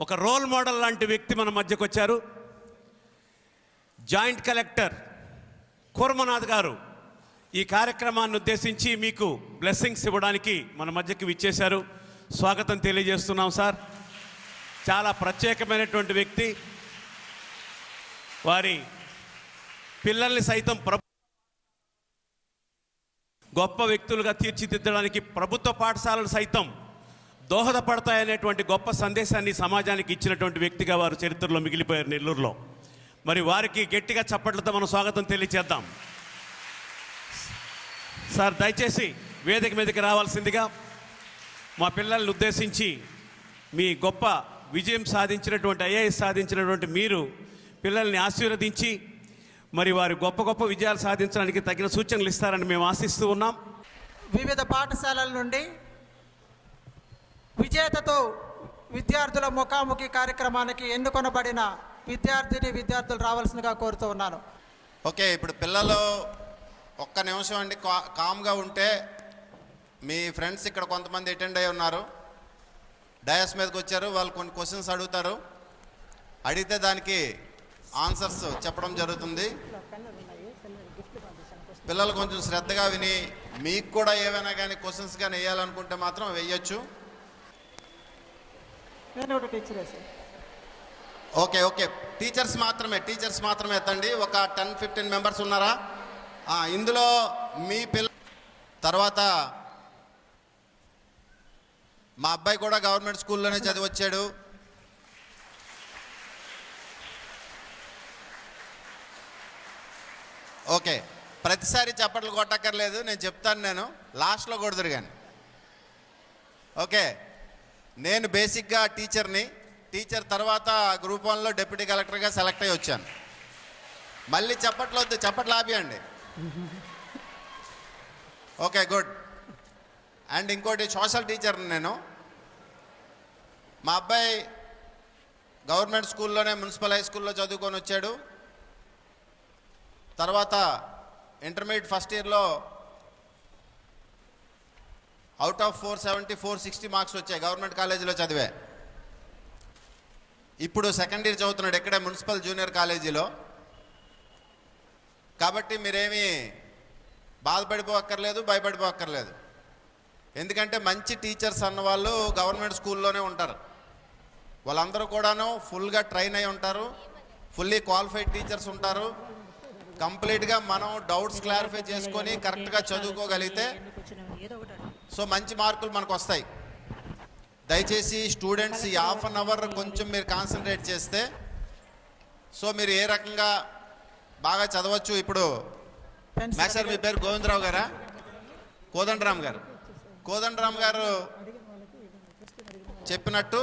ఒక role model లాంటి వ్యక్తి మన మధ్యకు వచ్చారు. జాయింట్ కలెక్టర్ కూర్మనాథ్ గారు ఈ కార్యక్రమాన్ని ఉద్దేశించి మీకు బ్లెస్సింగ్స్ ఇవ్వడానికి మన మధ్యకి విచ్చేశారు. స్వాగతం తెలియజేస్తున్నాం సార్. చాలా ప్రత్యేకమైనటువంటి వ్యక్తి. వారి పిల్లల్ని సైతం గొప్ప వ్యక్తులుగా తీర్చిదిద్దడానికి ప్రభుత్వ పాఠశాలలు సైతం దోహదపడతాయనేటువంటి గొప్ప సందేశాన్ని సమాజానికి ఇచ్చినటువంటి వ్యక్తిగా వారు చరిత్రలో మిగిలిపోయారు నెల్లూరులో. మరి వారికి గట్టిగా చప్పట్లతో మనం స్వాగతం తెలియజేద్దాం. సార్ దయచేసి వేదిక మీదకి రావాల్సిందిగా. మా పిల్లల్ని ఉద్దేశించి మీ గొప్ప విజయం సాధించినటువంటి ఐఏఎస్ సాధించినటువంటి మీరు పిల్లల్ని ఆశీర్వదించి మరి వారి గొప్ప గొప్ప విజయాలు సాధించడానికి తగిన సూచనలు ఇస్తారని మేము ఆశిస్తూ ఉన్నాం. వివిధ పాఠశాలల నుండి విజేతతో విద్యార్థుల ముఖాముఖి కార్యక్రమానికి ఎన్నుకొనబడిన విద్యార్థులు రావాల్సిందిగా కోరుతూ ఉన్నాను. ఓకే, ఇప్పుడు పిల్లలు ఒక్క నిమిషం అండి కామ్గా ఉంటే. మీ ఫ్రెండ్స్ ఇక్కడ కొంతమంది అటెండ్ అయి ఉన్నారు, డయాస్ మీదకి వచ్చారు. వాళ్ళు కొన్ని క్వశ్చన్స్ అడుగుతారు, అడిగితే దానికి ఆన్సర్స్ చెప్పడం జరుగుతుంది. పిల్లలు కొంచెం శ్రద్ధగా విని మీకు కూడా ఏవైనా కానీ క్వశ్చన్స్ కానీ వేయాలనుకుంటే మాత్రం వేయచ్చు. ఓకే ఓకే, టీచర్స్ మాత్రమే ఎత్తండి. ఒక 10-15 మెంబర్స్ ఉన్నారా? ఇందులో మీ తర్వాత మా అబ్బాయి కూడా గవర్నమెంట్ స్కూల్లోనే చదివొచ్చాడు. ఓకే, ప్రతిసారి చప్పట్లు కొట్టక్కర్లేదు, నేను చెప్తాను. లాస్ట్లో కొడుతురు కానీ. ఓకే, నేను బేసిక్గా టీచర్ తర్వాత గ్రూప్ 1లో డిప్యూటీ కలెక్టర్గా సెలెక్ట్ అయ్యి వచ్చాను. మళ్ళీ చప్పట్లు వద్దు, చప్పట్లు ఆపియండి. Okay, good. అండ్ ఇంకోటి సోషల్ టీచర్ని నేను. మా అబ్బాయి గవర్నమెంట్ స్కూల్లోనే మున్సిపల్ హై స్కూల్లో చదువుకొని వచ్చాడు. తర్వాత ఇంటర్మీడియట్ ఫస్ట్ ఇయర్లో అవుట్ ఆఫ్ 470 460 మార్క్స్ వచ్చాయి. గవర్నమెంట్ కాలేజీలో చదివే. ఇప్పుడు సెకండ్ ఇయర్ చదువుతున్నాడు ఇక్కడే మున్సిపల్ జూనియర్ కాలేజీలో. కాబట్టి మీరేమీ బాధపడిపోక్కర్లేదు, భయపడిపోక్కర్లేదు. ఎందుకంటే మంచి టీచర్స్ అన్నవాళ్ళు గవర్నమెంట్ స్కూల్లోనే ఉంటారు. వాళ్ళందరూ కూడాను ఫుల్గా ట్రైన్ అయి ఉంటారు, ఫుల్లీ క్వాలిఫైడ్ టీచర్స్ ఉంటారు. కంప్లీట్గా మనం డౌట్స్ క్లారిఫై చేసుకొని కరెక్ట్గా చదువుకోగలిగితే సో మంచి మార్కులు మనకు వస్తాయి. దయచేసి స్టూడెంట్స్ ఈ హాఫ్ అన్ అవర్ కొంచెం మీరు కాన్సన్ట్రేట్ చేస్తే సో మీరు ఏ రకంగా బాగా చదవచ్చు. ఇప్పుడు మాస్టర్ మీ పేరు గోవిందరావు గారా? కోదండరామ్ గారు చెప్పినట్టు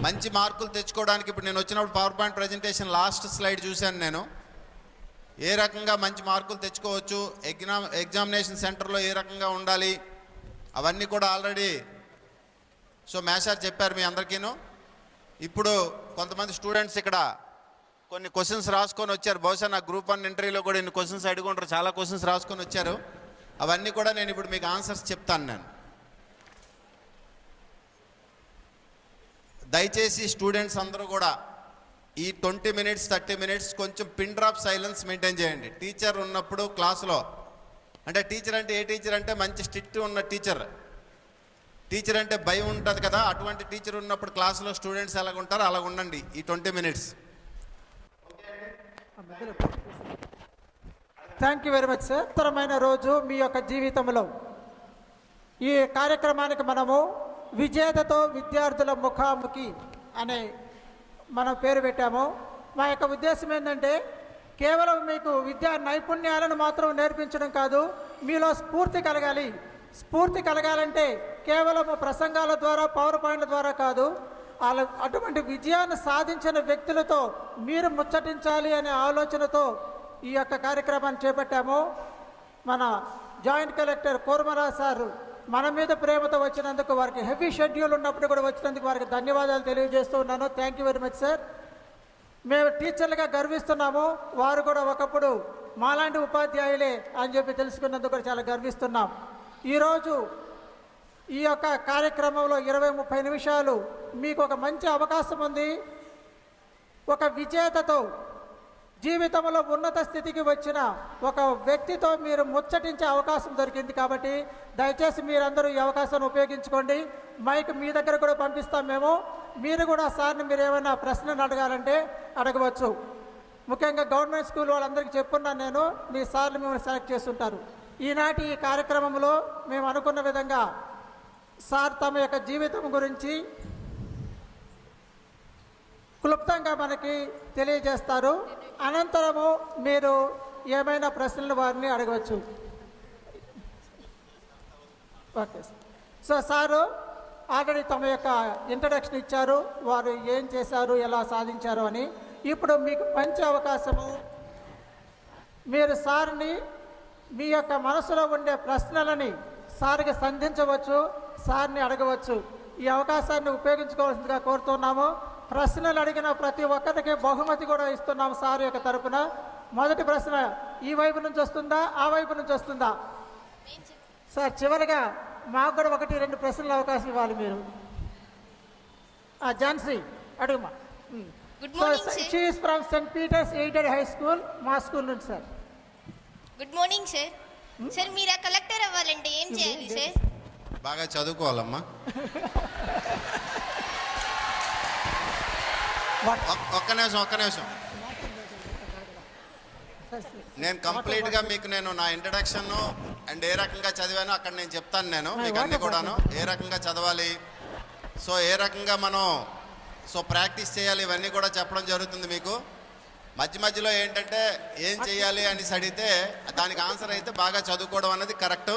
మంచి మార్కులు తెచ్చుకోవడానికి ఇప్పుడు నేను వచ్చినప్పుడు power point presentation last slide చూశాను నేను. ఏ రకంగా మంచి మార్కులు తెచ్చుకోవచ్చు, ఎగ్జామినేషన్ సెంటర్లో ఏ రకంగా ఉండాలి, అవన్నీ కూడా ఆల్రెడీ సో మేషార్ చెప్పారు మీ అందరికీను. ఇప్పుడు కొంతమంది స్టూడెంట్స్ ఇక్కడ కొన్ని క్వశ్చన్స్ రాసుకొని వచ్చారు. బహుశా నా గ్రూప్ 1 ఇంటర్వ్యూలో కూడా ఇన్ని క్వశ్చన్స్ అడుగుంటారు, చాలా క్వశ్చన్స్ రాసుకొని వచ్చారు. అవన్నీ కూడా నేను ఇప్పుడు మీకు ఆన్సర్స్ చెప్తాను. నేను దయచేసి స్టూడెంట్స్ అందరూ కూడా ఈ 20 minutes 30 minutes కొంచెం పిన్ డ్రాప్ సైలెన్స్ మెయింటైన్ చేయండి. టీచర్ ఉన్నప్పుడు క్లాసులో, అంటే టీచర్ అంటే ఏ టీచర్ అంటే మంచి స్ట్రిక్ట్ ఉన్న టీచర్ అంటే భయం ఉంటుంది కదా, అటువంటి టీచర్ ఉన్నప్పుడు క్లాసులో స్టూడెంట్స్ ఎలాగ ఉంటారో అలాగ ఉండండి ఈ 20 minutes. Thank you very much sir. ఉత్తరమైన రోజు మీ యొక్క జీవితంలో ఈ కార్యక్రమానికి మనము విజేతతో విద్యార్థుల ముఖాముఖి అనే మనం పేరు పెట్టాము. మా యొక్క ఉద్దేశం ఏంటంటే కేవలం మీకు విద్యా నైపుణ్యాలను మాత్రం నేర్పించడం కాదు, మీలో స్ఫూర్తి కలగాలంటే కేవలం ప్రసంగాల ద్వారా పవర్ పాయింట్ల ద్వారా కాదు, అటువంటి విజయాన్ని సాధించిన వ్యక్తులతో మీరు ముచ్చటించాలి అనే ఆలోచనతో ఈ యొక్క కార్యక్రమాన్ని చేపట్టాము. మన జాయింట్ కలెక్టర్ కూర్మరాజు సార్ మన మీద ప్రేమతో వచ్చినందుకు, వారికి హెవీ షెడ్యూల్ ఉన్నప్పుడు కూడా వచ్చినందుకు వారికి ధన్యవాదాలు తెలియజేస్తూ ఉన్నాను. Thank you very much sir. మేము టీచర్లుగా గర్విస్తున్నాము, వారు కూడా ఒకప్పుడు మాలాంటి ఉపాధ్యాయులే అని చెప్పి తెలుసుకున్నందుకు కూడా చాలా గర్విస్తున్నాం. ఈరోజు ఈ యొక్క కార్యక్రమంలో 20-30 నిమిషాలు మీకు ఒక మంచి అవకాశం ఉంది. ఒక విజేతతో, జీవితంలో ఉన్నత స్థితికి వచ్చిన ఒక వ్యక్తితో మీరు ముచ్చటించే అవకాశం దొరికింది. కాబట్టి దయచేసి మీరందరూ ఈ అవకాశాన్ని ఉపయోగించుకోండి. మైక్ మీ దగ్గర కూడా పంపిస్తాం మేము. మీరు కూడా సార్ని మీరు ఏమైనా ప్రశ్నలు అడగాలంటే అడగవచ్చు. ముఖ్యంగా గవర్నమెంట్ స్కూల్ వాళ్ళందరికీ చెప్పున్నాను నేను, మీ సార్లు మిమ్మల్ని సెలెక్ట్ చేస్తుంటారు. ఈనాటి ఈ కార్యక్రమంలో మేము అనుకున్న విధంగా సార్ తమ యొక్క జీవితం గురించి క్లుప్తంగా మనకి తెలియజేస్తారు. అనంతరము మీరు ఏమైనా ప్రశ్నలు వారిని అడగవచ్చు. ఓకే సో సారు ఆల్రెడీ తమ యొక్క ఇంట్రడక్షన్ ఇచ్చారు, వారు ఏం చేశారు, ఎలా సాధించారు అని. ఇప్పుడు మీకు మంచి అవకాశము, మీరు సార్ని మీ యొక్క మనసులో ఉండే ప్రశ్నలని సార్కి సంధించవచ్చు, సార్ని అడగవచ్చు. ఈ అవకాశాన్ని ఉపయోగించుకోవాల్సిందిగా కోరుతున్నాము. ప్రశ్నలు అడిగిన ప్రతి ఒక్కరికి బహుమతి కూడా ఇస్తున్నాము సార్ యొక్క తరపున. మొదటి ప్రశ్న ఈ వైపు నుంచి వస్తుందా, ఆ వైపు నుంచి వస్తుందా? సార్ చివరిగా మాకు కూడా 1-2 ప్రశ్నల అవకాశం ఇవ్వాలి మీరు. ఝాన్సీ అడుగుమా. Good morning sir. She is from saint Peter's aided high school, మా స్కూల్ నుంచి సార్. Good morning sir. సార్ మీరు కలెక్టర్ అవ్వాలంటే ఏం చేయాలి సార్? బాగా చదువుకోవాలమ్మా. ఒక్క నిమిషం. నేను కంప్లీట్గా మీకు నా ఇంట్రడక్షన్ అండ్ ఏ రకంగా చదివానో అక్కడ నేను చెప్తాను. నేను మీకు అన్ని కూడాను ఏ రకంగా చదవాలి, సో ఏ రకంగా మనం ప్రాక్టీస్ చేయాలి, ఇవన్నీ కూడా చెప్పడం జరుగుతుంది మీకు. మధ్యలో ఏంటంటే ఏం చేయాలి అని అడిగితే దానికి ఆన్సర్ అయితే బాగా చదువుకోవడం అనేది కరెక్టు.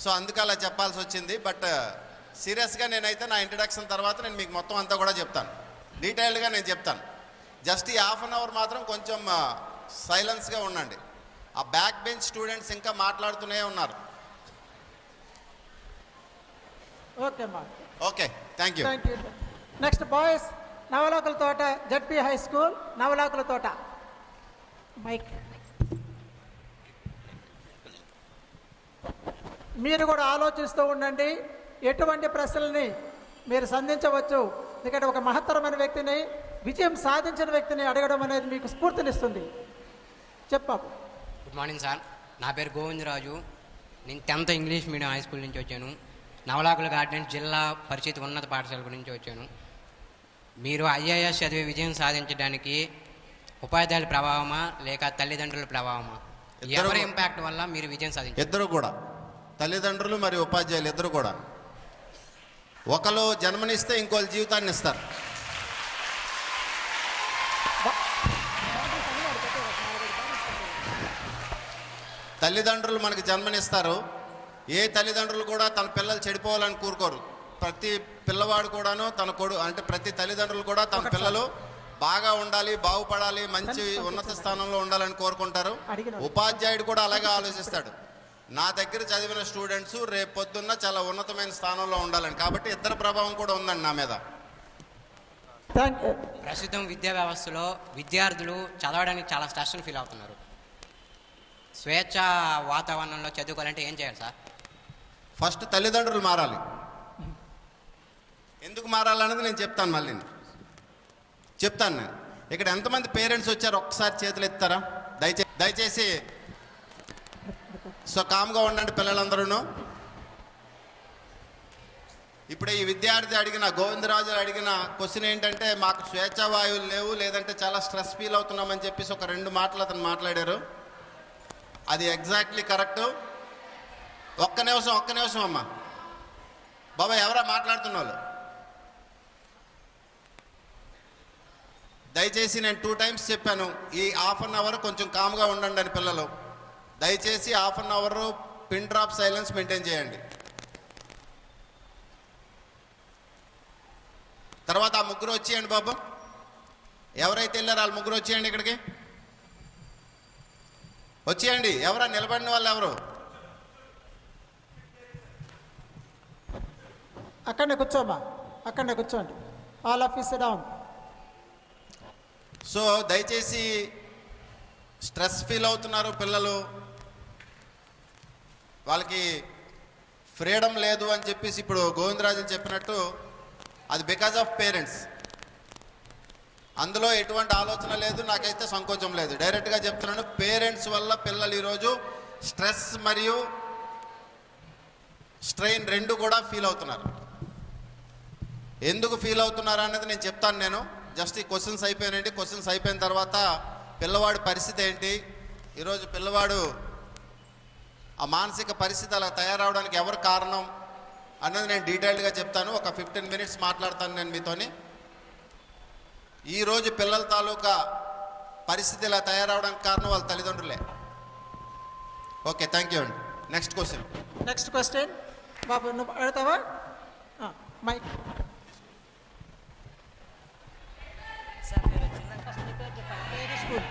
సో అందుకే అలా చెప్పాల్సి వచ్చింది. బట్ సీరియస్గా నేనైతే నా ఇంట్రడక్షన్ తర్వాత నేను మీకు మొత్తం అంతా కూడా చెప్తాను, డీటెయిల్డ్గా నేను చెప్తాను. జస్ట్ ఈ హాఫ్ అన్ అవర్ మాత్రం కొంచెం సైలెన్స్గా ఉండండి. ఆ బ్యాక్ బెంచ్ స్టూడెంట్స్ ఇంకా మాట్లాడుతూనే ఉన్నారు. Okay thank you. Next boys, Navalakula తోట జడ్పీ హై స్కూల్, నవలాకుల తోట. మైక్ మీరు కూడా ఆలోచిస్తూ ఉండండి, ఎటువంటి ప్రశ్నల్ని మీరు సంధించవచ్చు. ఎందుకంటే ఒక మహత్తరమైన వ్యక్తిని, విజయం సాధించిన వ్యక్తిని అడగడం అనేది మీకు స్ఫూర్తినిస్తుంది. చెప్పాము. Good morning sir. నా పేరు గోవిందరాజు. నేను 10th English medium high school నుంచి వచ్చాను. నవలాకుల గార్డెన్ జిల్లా పరిషత్ ఉన్నత పాఠశాల గురించి వచ్చాను. మీరు ఐఏఎస్ చదివి విజయం సాధించడానికి ఉపాధ్యాయుల ప్రభావమా లేక తల్లిదండ్రుల ప్రభావమా, ఎవరి ఇంపాక్ట్ వల్ల మీరు విజయం సాధించారు? ఇద్దరు కూడా, తల్లిదండ్రులు మరియు ఉపాధ్యాయులు ఇద్దరు కూడా. ఒకరు జన్మనిస్తే ఇంకోళ్ళు జీవితాన్ని ఇస్తారు. తల్లిదండ్రులు మనకు జన్మనిస్తారు. ఏ తల్లిదండ్రులు కూడా తన పిల్లలు చెడిపోవాలని కోరుకోరు. ప్రతి పిల్లవాడు కూడాను ప్రతి తల్లిదండ్రులు కూడా తన పిల్లలు బాగా ఉండాలి, బాగుపడాలి, మంచి ఉన్నత స్థానంలో ఉండాలని కోరుకుంటారు. ఉపాధ్యాయుడు కూడా అలాగే ఆలోచిస్తాడు, నా దగ్గర చదివిన స్టూడెంట్స్ రేపు పొద్దున్న చాలా ఉన్నతమైన స్థానంలో ఉండాలని. కాబట్టి ఇద్దరు ప్రభావం కూడా ఉందండి నా మీద. ప్రస్తుతం విద్యా వ్యవస్థలో విద్యార్థులు చదవడానికి చాలా స్ట్రెస్ని ఫీల్ అవుతున్నారు. స్వేచ్ఛ వాతావరణంలో చదువుకోవాలంటే ఏం చేయాలి సార్? ఫస్ట్ తల్లిదండ్రులు మారాలి. ఎందుకు మారాలన్నది నేను చెప్తాను, మళ్ళీ చెప్తాను. నేను ఇక్కడ ఎంతమంది పేరెంట్స్ వచ్చారు ఒక్కసారి చేతులు ఎత్తారా? దయచేసి సో కామ్గా ఉండండి పిల్లలందరూ. ఇప్పుడే ఈ విద్యార్థి అడిగిన, గోవిందరాజు అడిగిన క్వశ్చన్ ఏంటంటే, మాకు స్వేచ్ఛా వాయువులు లేవు, లేదంటే చాలా స్ట్రెస్ ఫీల్ అవుతున్నామని చెప్పేసి ఒక 2 మాటలు అతను మాట్లాడారు. అది ఎగ్జాక్ట్లీ కరెక్టు. ఒక్క నిమిషం అమ్మా. బాబా ఎవరా మాట్లాడుతున్న వాళ్ళు? దయచేసి నేను 2 times చెప్పాను, ఈ హాఫ్ అన్ అవర్ కొంచెం కామ్గా ఉండండి అని. పిల్లలు దయచేసి half an hour pin drop silence maintain చేయండి. తర్వాత ఆ ముగ్గురు వచ్చేయండి బాబు. ఎవరైతే వెళ్ళారో వాళ్ళు ముగ్గురు వచ్చేయండి ఇక్కడికి. వచ్చేయండి. ఎవరా నిలబడిన వాళ్ళు ఎవరు? అక్కడనే కూర్చోమ్మా, అక్కడనే కూర్చోండి. All of you SIT down. So దయచేసి స్ట్రెస్ ఫీల్ అవుతున్నారు పిల్లలు, వాళ్ళకి ఫ్రీడమ్ లేదు అని చెప్పేసి ఇప్పుడు గోవిందరాజన్ చెప్పినట్టు అది బికాజ్ ఆఫ్ పేరెంట్స్. అందులో ఎటువంటి ఆలోచన లేదు, నాకైతే సంకోచం లేదు. డైరెక్ట్గా చెప్తున్నాను, పేరెంట్స్ వల్ల పిల్లలు ఈరోజు స్ట్రెస్ మరియు స్ట్రెయిన్ రెండు కూడా ఫీల్ అవుతున్నారు. ఎందుకు ఫీల్ అవుతున్నారు అనేది నేను చెప్తాను. నేను జస్ట్ ఈ క్వశ్చన్స్ అయిపోయినాయండి. క్వశ్చన్స్ అయిపోయిన తర్వాత పిల్లవాడి పరిస్థితి ఏంటి, ఈరోజు పిల్లవాడు ఆ మానసిక పరిస్థితి అలా తయారవడానికి ఎవరు కారణం అన్నది నేను డీటెయిల్డ్గా చెప్తాను. ఒక 15 మినిట్స్ మాట్లాడతాను నేను మీతోని. ఈరోజు పిల్లల తాలూకా పరిస్థితి ఇలా తయారవడానికి కారణం వాళ్ళ తల్లిదండ్రులే. ఓకే, థ్యాంక్ యూ అండి. Next question. నెక్స్ట్ క్వశ్చన్ బాబు, నువ్వు అడుగుతావా? మైక్. సార్ మీరు జిల్లా చెప్పండి. School.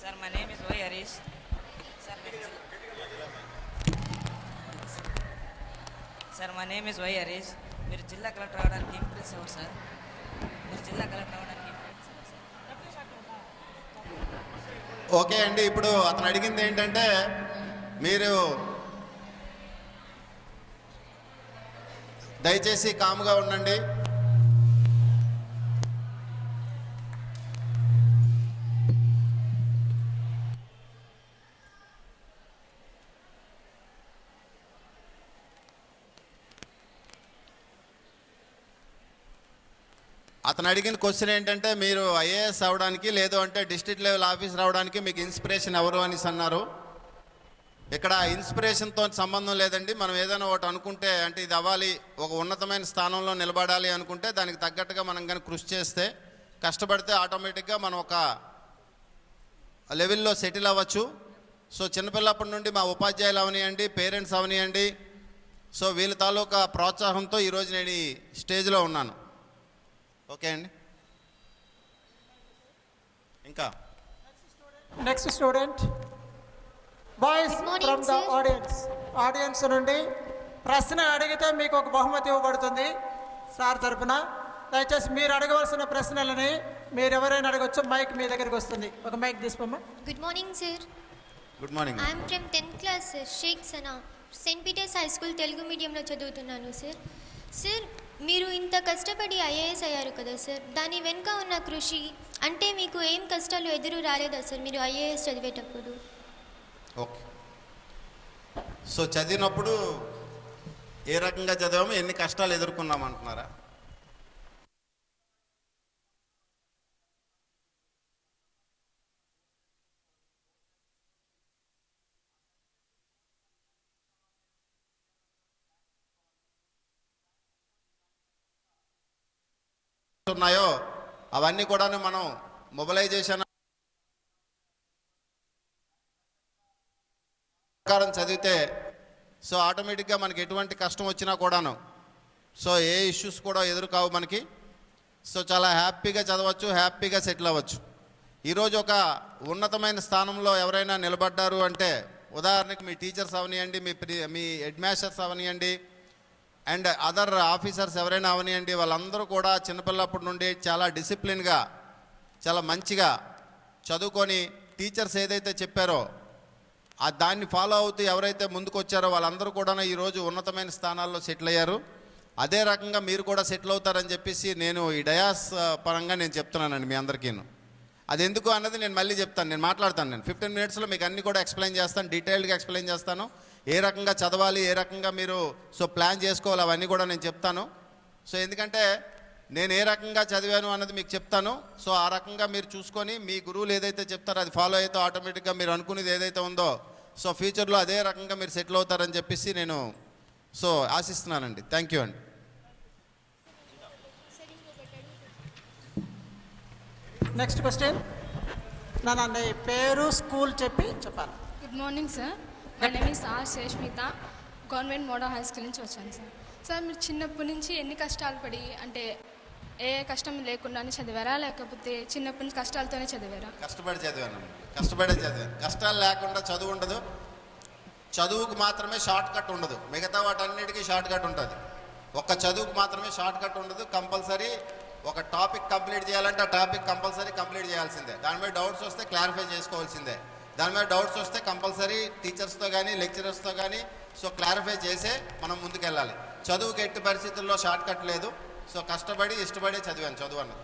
Sir my name is Y Harish. Sir my name is Y Harish. మీరు జిల్లా కలెక్టర్ అవ్వడానికి ఇంప్రెస్ అవ్వరు సార్. మీరు జిల్లా కలెక్టర్ అవ్వడానికి ఇంప్రెస్ అవ్వరు సార్. ఓకే అండి, ఇప్పుడు అతను అడిగింది ఏంటంటే మీరు దయచేసి కామ్గా ఉండండి. అతను అడిగిన క్వశ్చన్ ఏంటంటే మీరు ఐఏఎస్ అవ్వడానికి లేదు అంటే డిస్ట్రిక్ట్ లెవెల్ ఆఫీసర్ అవ్వడానికి మీకు ఇన్స్పిరేషన్ ఎవరు అనేసి అన్నారు. ఇక్కడ ఇన్స్పిరేషన్తో సంబంధం లేదండి. మనం ఏదైనా ఒకటి అనుకుంటే అంటే ఇది అవ్వాలి, ఒక ఉన్నతమైన స్థానంలో నిలబడాలి అనుకుంటే దానికి తగ్గట్టుగా మనం కానీ కృషి చేస్తే కష్టపడితే ఆటోమేటిక్గా మనం ఒక లెవెల్లో సెటిల్ అవ్వచ్చు. సో చిన్నపిల్లప్పటి నుండి మా ఉపాధ్యాయులు అవనియండి, పేరెంట్స్ అవనియండి, సో వీళ్ళ తాలూకా ప్రోత్సాహంతో ఈరోజు నేను ఈ స్టేజ్లో ఉన్నాను. ఓకే అండి. ఇంకా next student boys Good morning, from the sir. Audience నుండి ప్రశ్న అడిగితే మీకు ఒక బహుమతి ఇవ్వబడుతుంది సార్ తరపున. దయచేసి మీరు అడగవలసిన ప్రశ్నలని మీరు ఎవరైనా అడగవచ్చు. మైక్ మీ దగ్గరికి వస్తుంది. ఒక మైక్ తీసుకోమ్మా. Good morning sir. Good morning. I'm from 10th class sir, Shaik Sana, Saint Peter's high school Telugu మీడియంలో చదువుతున్నాను సార్. సార్, మీరు ఇంత కష్టపడి ఐఏఎస్ అయ్యారు కదా సార్, దాని వెనుక ఉన్న కృషి అంటే మీకు ఏం కష్టాలు ఎదురు రాలేదా సార్ మీరు ఐఏఎస్ చదివేటప్పుడు? ఓకే, సో చదివినప్పుడు ఏ రకంగా చదివామో ఎన్ని కష్టాలు ఎదుర్కొన్నాం అంటున్నారా? ఉన్నాయో అవన్నీ కూడా మనం మొబిలైజేషన్ ప్రకారం చదివితే సో ఆటోమేటిక్గా మనకి ఎటువంటి కష్టం వచ్చినా కూడాను సో ఏ ఇష్యూస్ కూడా ఎదురుకావు మనకి. సో చాలా హ్యాపీగా చదవచ్చు, హ్యాపీగా సెటిల్ అవ్వచ్చు. ఈరోజు ఒక ఉన్నతమైన స్థానంలో ఎవరైనా నిలబడ్డారు అంటే ఉదాహరణకి మీ టీచర్స్ అవనియండి, మీ హెడ్ మాస్టర్స్ అవనియండి, అండ్ అదర్ ఆఫీసర్స్ ఎవరైనా అవనియండి, వాళ్ళందరూ కూడా చిన్నపిల్లప్పటి నుండి చాలా డిసిప్లిన్గా చాలా మంచిగా చదువుకొని టీచర్స్ ఏదైతే చెప్పారో దాన్ని ఫాలో అవుతూ ఎవరైతే ముందుకు వచ్చారో వాళ్ళందరూ కూడా ఈరోజు ఉన్నతమైన స్థానాల్లో సెటిల్ అయ్యారు. అదే రకంగా మీరు కూడా సెటిల్ అవుతారని చెప్పేసి నేను ఈ డయాస్ పరంగా నేను చెప్తున్నానండి మీ అందరికీను. అది ఎందుకు అన్నది నేను మళ్ళీ చెప్తాను, నేను మాట్లాడతాను. నేను 15 మినిట్స్లో మీకు అన్నీ కూడా ఎక్స్ప్లెయిన్ చేస్తాను, డీటెయిల్డ్గా ఎక్స్ప్లెయిన్ చేస్తాను. ఏ రకంగా చదవాలి, ఏ రకంగా మీరు సో ప్లాన్ చేసుకోవాలి, అవన్నీ కూడా నేను చెప్తాను. సో ఎందుకంటే నేను ఏ రకంగా చదివాను అన్నది మీకు చెప్తాను. సో ఆ రకంగా మీరు చూసుకొని మీ గురువులు ఏదైతే చెప్తారో అది ఫాలో అయితే ఆటోమేటిక్గా మీరు అనుకునేది ఏదైతే ఉందో సో ఫ్యూచర్లో అదే రకంగా మీరు సెటిల్ అవుతారని చెప్పేసి నేను సో ఆశిస్తున్నానండి. థ్యాంక్ యూ అండి. Next question. నా పేరు, స్కూల్ చెప్పాలి. Good morning sir, my name is R Sheshmita, government model high school నుంచి వచ్చాను సార్. సార్, మీరు చిన్నప్పటి నుంచి ఎన్ని కష్టాలు పడి అంటే ఏ కష్టం లేకుండానే చదివారా లేకపోతే చిన్నప్పటి నుంచి కష్టాలతోనే చదివారా? కష్టపడి చదివాను. కష్టాలు లేకుండా చదువు ఉండదు. చదువుకు మాత్రమే షార్ట్ కట్ ఉండదు, మిగతా వాటన్నిటికీ షార్ట్ కట్ ఉంటుంది. ఒక్క చదువుకు మాత్రమే షార్ట్ కట్ ఉండదు. కంపల్సరీ ఒక టాపిక్ కంప్లీట్ చేయాలంటే ఆ టాపిక్ కంపల్సరీ కంప్లీట్ చేయాల్సిందే. దాని మీద డౌట్స్ వస్తే క్లారిఫై చేసుకోవాల్సిందే. దాని మీద డౌట్స్ వస్తే కంపల్సరీ టీచర్స్తో కానీ లెక్చరర్స్తో కానీ సో క్లారిఫై చేసే మనం ముందుకెళ్ళాలి. చదువుకి ఎట్టి పరిస్థితుల్లో షార్ట్ కట్ లేదు. సో కష్టపడి ఇష్టపడి చదివాను చదువు అన్నది.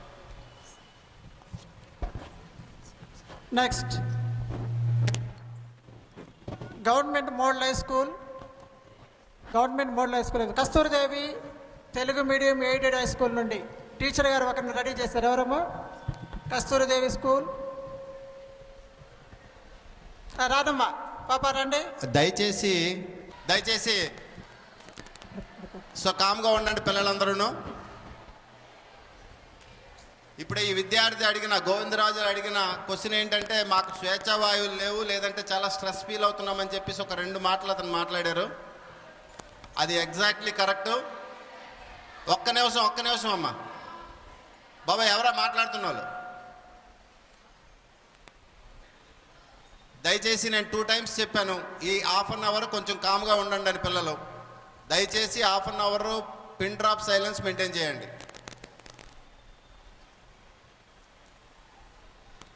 Next government model high school Kasturidevi Telugu medium aided high school నుండి టీచర్ గారు ఒకరిని రెడీ చేశారు. ఎవరమ్మా? కస్తూరిదేవి స్కూల్ రాదమ్మా, పాప రండి. దయచేసి సో కామ్గా ఉండండి పిల్లలందరూ. ఇప్పుడు ఈ విద్యార్థి అడిగిన గోవిందరాజు అడిగిన క్వశ్చన్ ఏంటంటే, మాకు స్వేచ్ఛా వాయువులు లేవు, లేదంటే చాలా స్ట్రెస్ ఫీల్ అవుతున్నామని చెప్పేసి ఒక 2 మాటలు అతను మాట్లాడారు. అది ఎగ్జాక్ట్లీ కరెక్ట్. ఒక్క నిమిషం అమ్మా. బాబా ఎవరా మాట్లాడుతున్న వాళ్ళు? దయచేసి నేను 2 టైమ్స్ చెప్పాను, ఈ హాఫ్ అన్ అవర్ కొంచెం కామ్గా ఉండండి అని. పిల్లలు దయచేసి half an hour pin drop silence maintain చేయండి.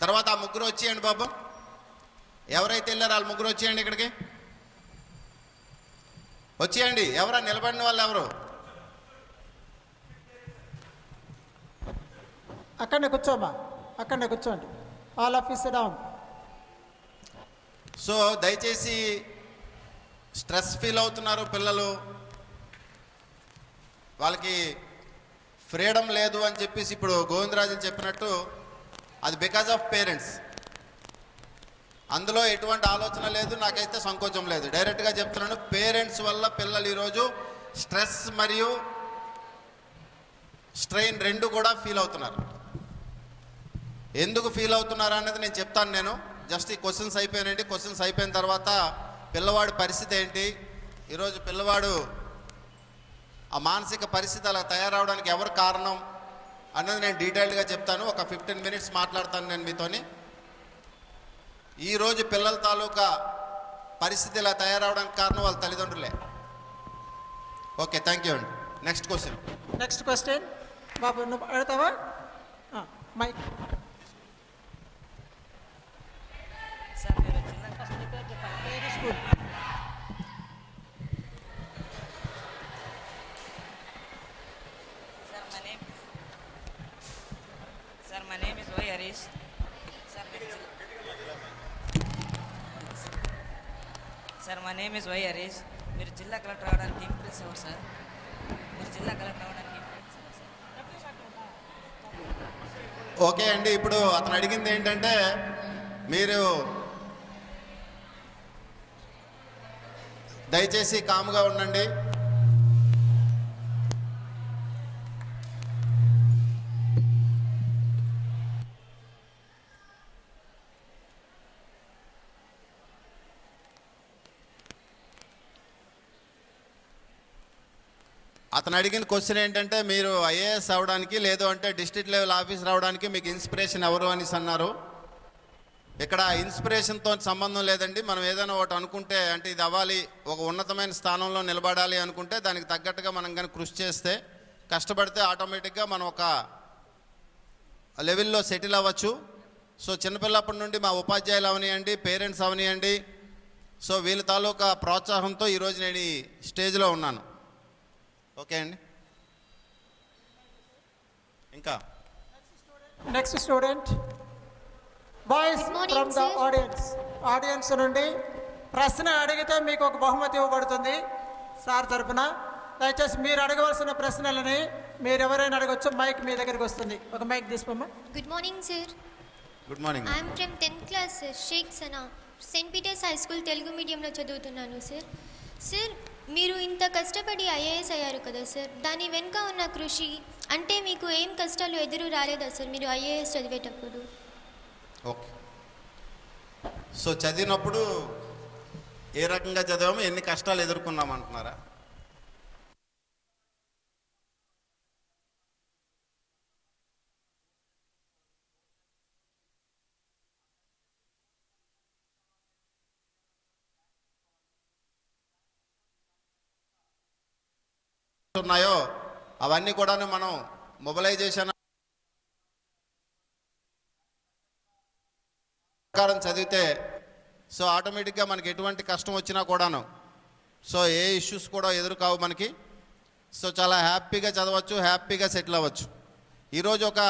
తర్వాత ఆ ముగ్గురు వచ్చేయండి బాబు. ఎవరైతే వెళ్ళారో వాళ్ళు ముగ్గురు వచ్చేయండి ఇక్కడికి. వచ్చేయండి. ఎవరా నిలబడిన వాళ్ళు ఎవరు? అక్కడనే కూర్చోమ్మా, అక్కడనే కూర్చోండి. All of you SIT down. So దయచేసి స్ట్రెస్ ఫీల్ అవుతున్నారు పిల్లలు, వాళ్ళకి ఫ్రీడమ్ లేదు అని చెప్పేసి ఇప్పుడు గోవిందరాజన్ చెప్పినట్టు అది బికాజ్ ఆఫ్ పేరెంట్స్. అందులో ఎటువంటి ఆలోచన లేదు, నాకైతే సంకోచం లేదు. డైరెక్ట్గా చెప్తున్నాను, పేరెంట్స్ వల్ల పిల్లలు ఈరోజు స్ట్రెస్ మరియు స్ట్రెయిన్ 2 కూడా ఫీల్ అవుతున్నారు. ఎందుకు ఫీల్ అవుతున్నారు అనేది నేను చెప్తాను. నేను జస్ట్ ఈ క్వశ్చన్స్ అయిపోయానండి. క్వశ్చన్స్ అయిపోయిన తర్వాత పిల్లవాడి పరిస్థితి ఏంటి, ఈరోజు పిల్లవాడు ఆ మానసిక పరిస్థితి అలా తయారవడానికి ఎవరు కారణం అన్నది నేను డీటెయిల్డ్గా చెప్తాను. ఒక 15 మినిట్స్ మాట్లాడతాను నేను మీతోని. ఈరోజు పిల్లల తాలూకా పరిస్థితి ఇలా తయారవడానికి కారణం వాళ్ళ తల్లిదండ్రులే. ఓకే, థ్యాంక్ యూ అండి. నెక్స్ట్ క్వశ్చన్ బాబు, నువ్వు అడుగుతావా? మైక్. సార్ మీరు జిల్లా school sir my name is Y Harish. Sir my name is Y Harish. మీరు జిల్లా కలెక్టర్ అవ్వడానికి ఇంప్రెస్ అవ్వరు సార్. ఓకే అండి. ఇప్పుడు అతను అడిగింది ఏంటంటే, మీరు దయచేసి కామ్గా ఉండండి. అతను అడిగిన క్వశ్చన్ ఏంటంటే, మీరు ఐఏఎస్ అవ్వడానికి లేదు అంటే డిస్ట్రిక్ట్ లెవెల్ ఆఫీస్ రావడానికి మీకు ఇన్స్పిరేషన్ ఎవరు అనేసి అన్నారు. ఇక్కడ ఇన్స్పిరేషన్తో సంబంధం లేదండి. మనం ఏదైనా ఒకటి అనుకుంటే, అంటే ఇది అవ్వాలి, ఒక ఉన్నతమైన స్థానంలో నిలబడాలి అనుకుంటే దానికి తగ్గట్టుగా మనం కానీ కృషి చేస్తే, కష్టపడితే ఆటోమేటిక్గా మనం ఒక లెవెల్లో సెటిల్ అవ్వచ్చు. సో చిన్నపిల్లప్పటి నుండి మా ఉపాధ్యాయులు అవనియండి, పేరెంట్స్ అవనియండి, సో వీళ్ళ తాలూకా ప్రోత్సాహంతో ఈరోజు నేను ఈ స్టేజ్లో ఉన్నాను. ఓకే అండి. ఇంకా next student boys Good morning, from the sir. Audience నుండి ప్రశ్న అడిగితే మీకు ఒక బహుమతి ఇవ్వబడుతుంది సార్ తరపున. దయచేసి మీరు అడగవలసిన ప్రశ్నలని మీరు ఎవరైనా అడగవచ్చు. మైక్ మీ దగ్గరికి వస్తుంది. ఒక మైక్ తీసుకోమ్మా. Good morning sir. Good morning. I'm from 10th class sir. Shaik Sana, Saint Peter's high school Telugu మీడియంలో చదువుతున్నాను సార్. సార్, మీరు ఇంత కష్టపడి ఐఏఎస్ అయ్యారు కదా సార్, దాని వెనుక ఉన్న కృషి అంటే మీకు ఏం కష్టాలు ఎదురు రాలేదా సార్ మీరు ఐఏఎస్ చదివేటప్పుడు? ఓకే. సో చదివినప్పుడు ఏ రకంగా చదివామో, ఎన్ని కష్టాలు ఎదుర్కొన్నాం అంటున్నారా? ఉన్నాయో అవన్నీ కూడా మనం మొబిలైజేషన్ ప్రకారం చదివితే సో ఆటోమేటిక్గా మనకి ఎటువంటి కష్టం వచ్చినా కూడాను సో ఏ ఇష్యూస్ కూడా ఎదురుకావు మనకి. సో చాలా హ్యాపీగా చదవచ్చు, హ్యాపీగా సెటిల్ అవ్వచ్చు. ఈరోజు ఒక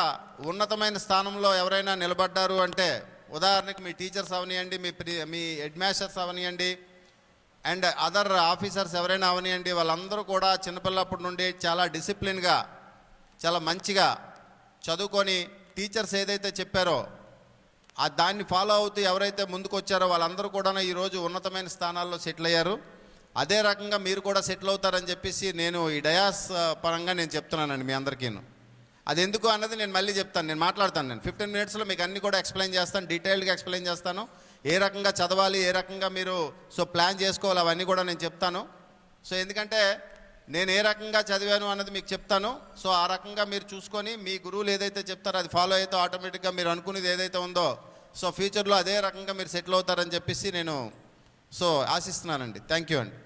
ఉన్నతమైన స్థానంలో ఎవరైనా నిలబడ్డారు అంటే ఉదాహరణకి మీ టీచర్స్ అవనియండి, మీ హెడ్ మాస్టర్స్ అవనియండి, అండ్ అదర్ ఆఫీసర్స్ ఎవరైనా అవనియండి, వాళ్ళందరూ కూడా చిన్నపిల్లప్పటి నుండి చాలా డిసిప్లిన్గా చాలా మంచిగా చదువుకొని టీచర్స్ ఏదైతే చెప్పారో దాన్ని ఫాలో అవుతూ ఎవరైతే ముందుకు వచ్చారో వాళ్ళందరూ కూడా ఈరోజు ఉన్నతమైన స్థానాల్లో సెటిల్ అయ్యారు. అదే రకంగా మీరు కూడా సెటిల్ అవుతారని చెప్పేసి నేను ఈ డయాస్ పరంగా నేను చెప్తున్నానండి మీ అందరికీను. అది ఎందుకు అన్నది నేను మళ్ళీ చెప్తాను, నేను మాట్లాడతాను. నేను 15 మినిట్స్లో మీకు అన్నీ కూడా ఎక్స్ప్లెయిన్ చేస్తాను, డీటెయిల్డ్గా ఎక్స్ప్లెయిన్ చేస్తాను. ఏ రకంగా చదవాలి, ఏ రకంగా మీరు సో ప్లాన్ చేసుకోవాలి, అవన్నీ కూడా నేను చెప్తాను. సో ఎందుకంటే నేను ఏ రకంగా చదివాను అన్నది మీకు చెప్తాను. సో ఆ రకంగా మీరు చూసుకొని మీ గురువులు ఏదైతే చెప్తారో అది ఫాలో అయితే ఆటోమేటిక్గా మీరు అనుకునేది ఏదైతే ఉందో సో ఫ్యూచర్లో అదే రకంగా మీరు సెటిల్ అవుతారని చెప్పేసి నేను సో ఆశిస్తున్నానండి. థ్యాంక్ యూ అండి.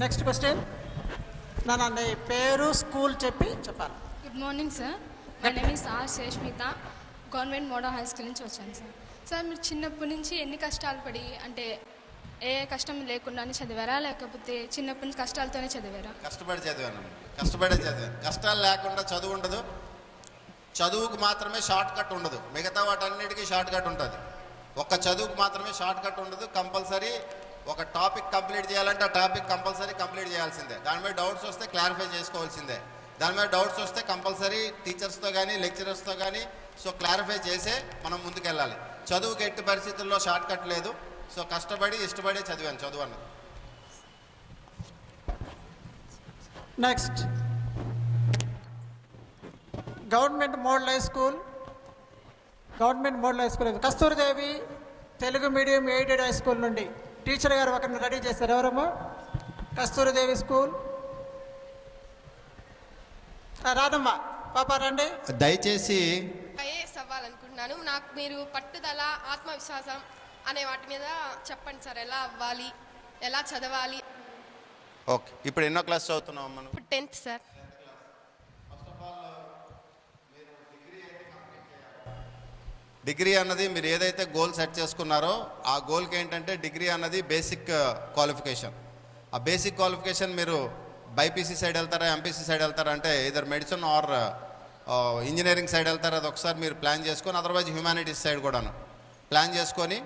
Next question. నీ పేరు, స్కూల్ చెప్పాలి. Good morning sir, my name is R Sheshmita, government model high school నుంచి వచ్చాను సార్. సార్ మీరు చిన్నప్పటి నుంచి ఎన్ని కష్టాలు పడి అంటే ఏ కష్టం లేకుండా చదివారా, లేకపోతే చిన్నప్పటి నుంచి కష్టాలతోనే చదివారా? కష్టపడే చదివాను. కష్టాలు లేకుండా చదువు ఉండదు. చదువుకు మాత్రమే షార్ట్ కట్ ఉండదు, మిగతా వాటన్నిటికీ షార్ట్ కట్ ఉంటుంది. ఒక్క చదువుకు మాత్రమే షార్ట్ కట్ ఉండదు. కంపల్సరీ ఒక టాపిక్ కంప్లీట్ చేయాలంటే ఆ టాపిక్ కంపల్సరీ కంప్లీట్ చేయాల్సిందే. దాని మీద డౌట్స్ వస్తే క్లారిఫై చేసుకోవాల్సిందే. దాని మీద డౌట్స్ వస్తే కంపల్సరీ టీచర్స్తో కానీ లెక్చరర్స్తో కానీ సో క్లారిఫై చేసే మనం ముందుకెళ్ళాలి. చదువుకి ఎట్టి పరిస్థితుల్లో షార్ట్ కట్ లేదు. సో కష్టపడి ఇష్టపడి చదివాను చదువు అన్నది. Next, government model high school Kasturidevi Telugu medium aided high school నుండి టీచర్ గారు ఒకరిని రెడీ చేశారు. ఎవరమ్మా? కస్తూరిదేవి స్కూల్. రాదమ్మా, పాప రండి. దయచేసి ఐఏఎస్ అవ్వాలనుకుంటున్నాను. నాకు మీరు పట్టుదల, ఆత్మవిశ్వాసం అనే వాటి మీద చెప్పండి సార్. ఎలా అవ్వాలి, ఎలా చదవాలి? ఓకే, ఇప్పుడు ఎన్నో క్లాస్ చదువుతున్నాం మనం? ఇప్పుడు 10th సార్. డిగ్రీ అన్నది మీరు ఏదైతే గోల్ సెట్ చేసుకున్నారో ఆ గోల్కి ఏంటంటే డిగ్రీ అన్నది బేసిక్ క్వాలిఫికేషన్. ఆ బేసిక్ క్వాలిఫికేషన్ మీరు బైపీసీ సైడ్ వెళ్తారా, ఎంపీసీ సైడ్ వెళ్తారా అంటే either medicine or engineering side వెళ్తారా, అది ఒకసారి మీరు ప్లాన్ చేసుకొని అదర్వైజ్ హ్యుమానిటీస్ సైడ్ కూడాను ప్లాన్ చేసుకొని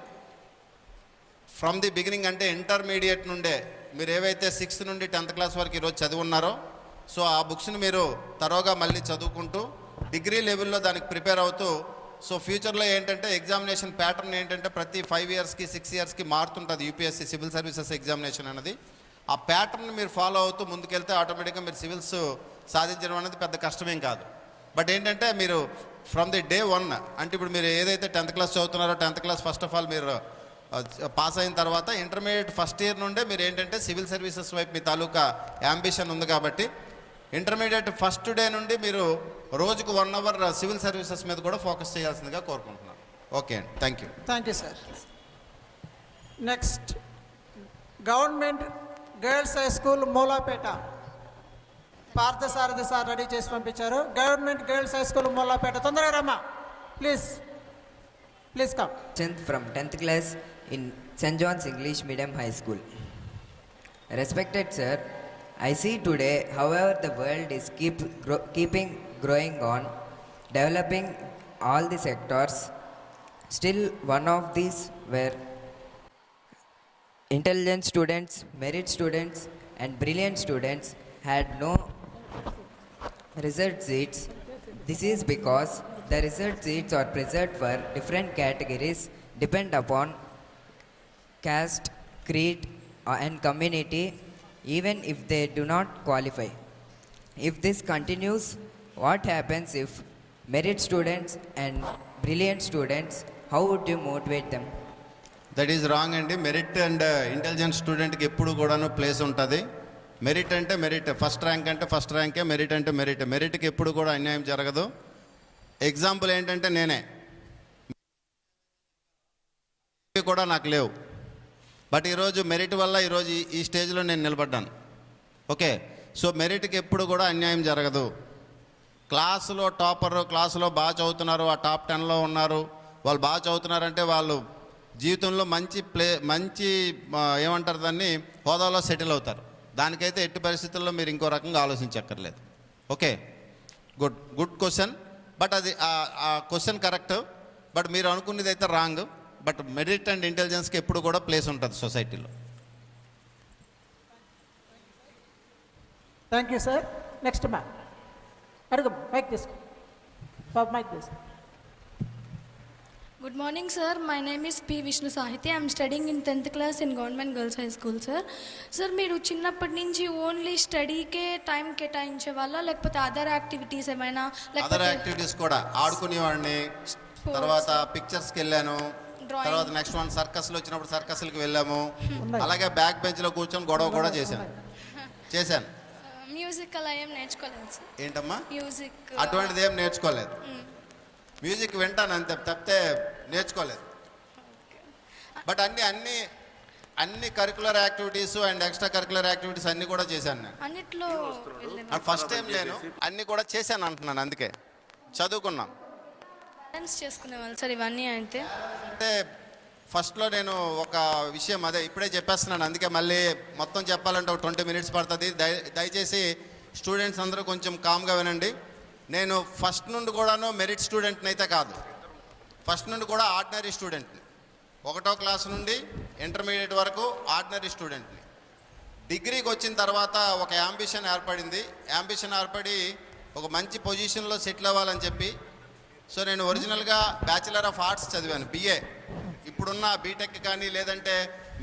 ఫ్రమ్ ది బిగినింగ్ అంటే ఇంటర్మీడియట్ నుండే మీరు ఏవైతే 6th నుండి 10th క్లాస్ వరకు ఈరోజు చదివి ఉన్నారో సో ఆ బుక్స్ని మీరు తరోగా మళ్ళీ చదువుకుంటూ డిగ్రీ లెవెల్లో దానికి ప్రిపేర్ అవుతూ సో ఫ్యూచర్లో ఏంటంటే ఎగ్జామినేషన్ ప్యాటర్న్ ఏంటంటే ప్రతి 5 ఇయర్స్కి 6 ఇయర్స్కి మారుతుంటుంది యూపీఎస్సీ సివిల్ సర్వీసెస్ ఎగ్జామినేషన్ అనేది. ఆ ప్యాటర్న్ మీరు ఫాలో అవుతూ ముందుకెళ్తే ఆటోమేటిక్గా మీరు సివిల్స్ సాధించడం అనేది పెద్ద కష్టమేం కాదు. బట్ ఏంటంటే మీరు ఫ్రమ్ ది డే 1 అంటే ఇప్పుడు మీరు ఏదైతే 10th క్లాస్ చదువుతున్నారో 10th class first of all మీరు పాస్ అయిన తర్వాత ఇంటర్మీడియట్ ఫస్ట్ ఇయర్ నుండే మీరు ఏంటంటే సివిల్ సర్వీసెస్ వైపు మీ తాలూకా యాంబిషన్ ఉంది కాబట్టి ఇంటర్మీడియట్ ఫస్ట్ డే నుండి మీరు రోజుకు 1 అవర్ సివిల్ సర్వీసెస్ మీద కూడా ఫోకస్ చేయాల్సిందిగా కోరుకుంటున్నాను. ఓకే అండి, thank you. Thank you sir. Next, government girls high school Mulapeta Parthasarathi sir ready చేసి పంపించారు. Government girls high school Mulapeta, తొందరగా రమ్మా please come. From 10th class in St. John's English Medium High School. Respected sir, I see today however the world is keeping growing on, developing all the sectors. Still one of these were intelligent students, merit students and brilliant students had no result seats. This is because the result seats are preserved for different categories depend upon caste, creed and community even if they do not qualify. If this continues, what happens if merit students and brilliant students, how would you motivate them? That is wrong అండి. Merit and intelligent స్టూడెంట్కి ఎప్పుడు కూడాను place ఉంటుంది. Merit అంటే merit, first rank అంటే first ర్యాంకే, merit అంటే merit. మెరిట్కి ఎప్పుడు కూడా అన్యాయం జరగదు. ఎగ్జాంపుల్ ఏంటంటే నేనే కూడా నాకు లేవు, బట్ ఈరోజు మెరిట్ వల్ల ఈరోజు ఈ స్టేజ్లో నేను నిలబడ్డాను. ఓకే, సో మెరిట్కి ఎప్పుడు కూడా అన్యాయం జరగదు. క్లాసులో టాపర్, క్లాసులో బాగా చదువుతున్నారు, ఆ టాప్ 10లో ఉన్నారు, వాళ్ళు బాగా చదువుతున్నారంటే వాళ్ళు జీవితంలో మంచి ఏమంటారు దాన్ని, హోదాలో సెటిల్ అవుతారు. దానికైతే ఎట్టి పరిస్థితుల్లో మీరు ఇంకో రకంగా ఆలోచించక్కర్లేదు. Okay, good question. బట్ అది ఆ క్వశ్చన్ కరెక్ట్, బట్ మీరు అనుకునేది అయితే రాంగ్. బట్ మెరిట్ అండ్ ఇంటెలిజెన్స్కి ఎప్పుడు కూడా ప్లేస్ ఉంటుంది సొసైటీలో. Thank you sir. Next ma'am అడుగు, మైక్ తీసుకో బాబు, మైక్ తీసుకో. Good morning, sir. My name is P. Vishnu Sahiti. I am studying in 10th class in Government Girls High School, sir. Sir, మీరు చిన్నప్పటి నుంచి ఓన్లీ స్టడీకే టైం కేటాయించే వాళ్ళ, లేకపోతే అదర్ యాక్టివిటీస్ ఏమైనా? అదర్ యాక్టివిటీస్ కూడా ఆడుకునేవాడిని, తర్వాత పిక్చర్స్కి వెళ్ళాను, తర్వాత నెక్స్ట్ వన్ సర్కస్లో వచ్చినప్పుడు సర్కస్లకి వెళ్ళాము, అలాగే బ్యాక్ బెంచ్లో కూర్చొని గొడవ కూడా చేశాను. మ్యూజిక్ అలా ఏం నేర్చుకోలేదు సార్? ఏంటమ్మా? మ్యూజిక్ అటువంటిది ఏం నేర్చుకోలేదు. మ్యూజిక్ వింటాను అంతే తప్పితే నేర్చుకోలేదు. బట్ అన్ని curricular activities and extra curricular activities అన్నీ కూడా చేశాను నేను. అన్నిట్లో ఫస్ట్ టైం లేను, అన్నీ కూడా చేశాను అంటున్నాను, అందుకే చదువుకున్నాం. బ్యాలెన్స్ చేసుకునేవాళ్ళు సార్ ఇవన్నీ అయితే? అంటే ఫస్ట్లో నేను ఒక విషయం అదే ఇప్పుడే చెప్పేస్తున్నాను, అందుకే మళ్ళీ మొత్తం చెప్పాలంటే ఒక 20 minutes పడుతుంది. దయచేసి స్టూడెంట్స్ అందరూ కొంచెం కామ్గా వినండి. నేను ఫస్ట్ నుండి కూడాను మెరిట్ స్టూడెంట్ని అయితే కాదు, ఫస్ట్ నుండి కూడా ఆర్డినరీ స్టూడెంట్ని. 1వ క్లాస్ నుండి ఇంటర్మీడియట్ వరకు ఆర్డినరీ స్టూడెంట్ని. డిగ్రీకి వచ్చిన తర్వాత ఒక యాంబిషన్ ఏర్పడి ఒక మంచి పొజిషన్లో సెటిల్ అవ్వాలని చెప్పి, సో నేను ఒరిజినల్గా బ్యాచిలర్ ఆఫ్ ఆర్ట్స్ చదివాను, BA. ఇప్పుడున్న బీటెక్ కానీ లేదంటే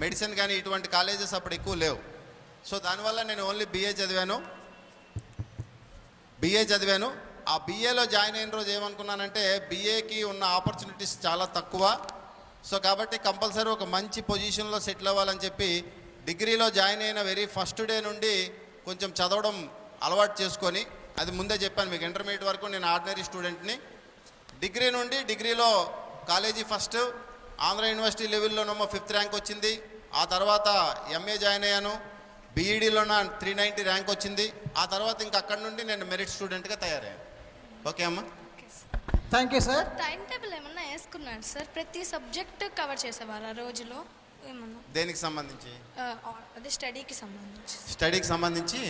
మెడిసిన్ కానీ ఇటువంటి కాలేజెస్ అప్పుడు ఎక్కువ లేవు. సో దానివల్ల నేను ఓన్లీ BA చదివాను. ఆ BAలో జాయిన్ అయిన రోజు ఏమనుకున్నానంటే BAకి ఉన్న ఆపర్చునిటీస్ చాలా తక్కువ, సో కాబట్టి కంపల్సరీ ఒక మంచి పొజిషన్లో సెటిల్ అవ్వాలని చెప్పి డిగ్రీలో జాయిన్ అయిన వెరీ ఫస్ట్ డే నుండి కొంచెం చదవడం అలవాటు చేసుకొని, అది ముందే చెప్పాను మీకు, ఇంటర్మీడియట్ వరకు నేను ఆర్డినరీ స్టూడెంట్ని. డిగ్రీలో కాలేజీ ఫస్ట్, ఆంధ్ర యూనివర్సిటీ లెవెల్లోనేమో 5th ర్యాంక్ వచ్చింది. ఆ తర్వాత MA జాయిన్ అయ్యాను, BEDలోన 390 ర్యాంక్ వచ్చింది. ఆ తర్వాత ఇంకా అక్కడి నుండి నేను మెరిట్ స్టూడెంట్గా తయారయ్యాను. ఓకే అమ్మా, thank you sir. Time table ఏమన్నా వేసుకున్నాడు సార్? ప్రతి సబ్జెక్ట్ కవర్ చేసేవారు ఆ రోజులో ఏమన్నా? దేనికి సంబంధించి? అదే స్టడీకి సంబంధించి